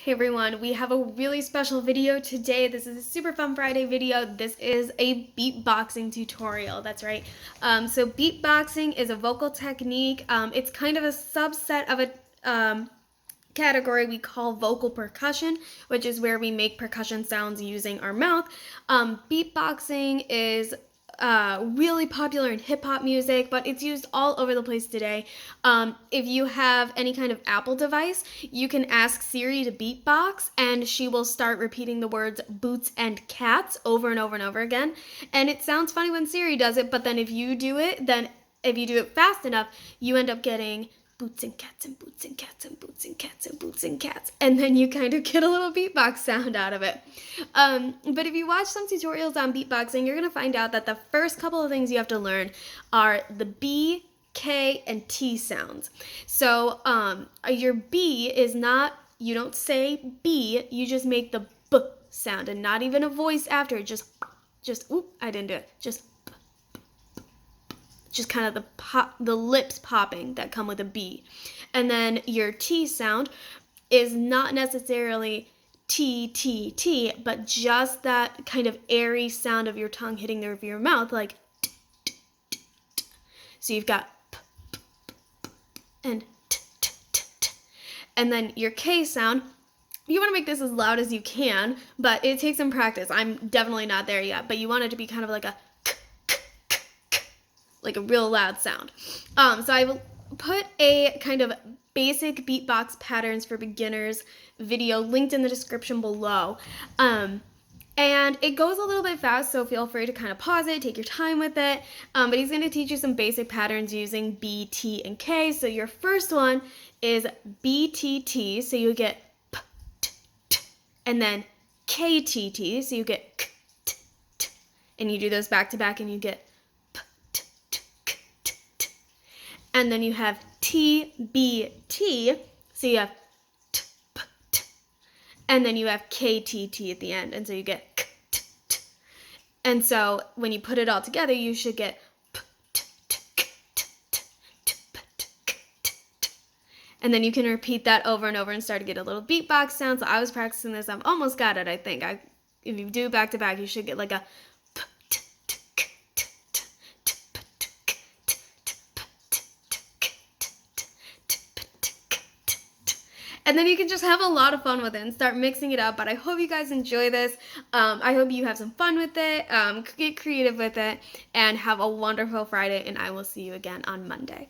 Hey everyone, we have a really special video today. This is a super fun Friday video. This is a beatboxing tutorial, that's right. So beatboxing is a vocal technique. It's kind of a subset of a category we call vocal percussion, which is where we make percussion sounds using our mouth. Beatboxing is really popular in hip hop music, but it's used all over the place today. If you have any kind of Apple device, you can ask Siri to beatbox, and she will start repeating the words boots and cats over and over and over again. And it sounds funny when Siri does it, but then if you do it fast enough, you end up getting boots and cats and boots and cats and boots and cats and boots and cats, and then you kind of get a little beatbox sound out of it. But if you watch some tutorials on beatboxing, you're gonna find out that the first couple of things you have to learn are the B, K, and T sounds. So your B is not, you don't say B, you just make the B sound and not even a voice after it, just oop, I didn't do it, just kind of the lips popping that come with a B. And then your T sound is not necessarily T, T, T, but just that kind of airy sound of your tongue hitting the roof of your mouth, like t, t, t, t. So you've got p, p, p, and t, t, t, t. And then your K sound, you want to make this as loud as you can, but it takes some practice. I'm definitely not there yet, but you want it to be kind of like a real loud sound. So I will put a kind of basic beatbox patterns for beginners video linked in the description below. And it goes a little bit fast, so feel free to kind of pause it, take your time with it. But he's going to teach you some basic patterns using B, T, and K. So your first one is B, T, T, so you get P, T, T, and then K, T, T, so you get K, T, T, and you do those back to back and you get and then you have T, B, T, so you have T, P, T, and then you have K, T, T at the end, and so you get K, T, T. And so when you put it all together, you should get P, T, T, K, T, T, T, P, T, K, T, T. And then you can repeat that over and over and start to get a little beatbox sound. So I was practicing this. I've almost got it, I think. If you do it back to back, you should get like a and then you can just have a lot of fun with it and start mixing it up. But I hope you guys enjoy this. I hope you have some fun with it, get creative with it, and have a wonderful Friday, and I will see you again on Monday.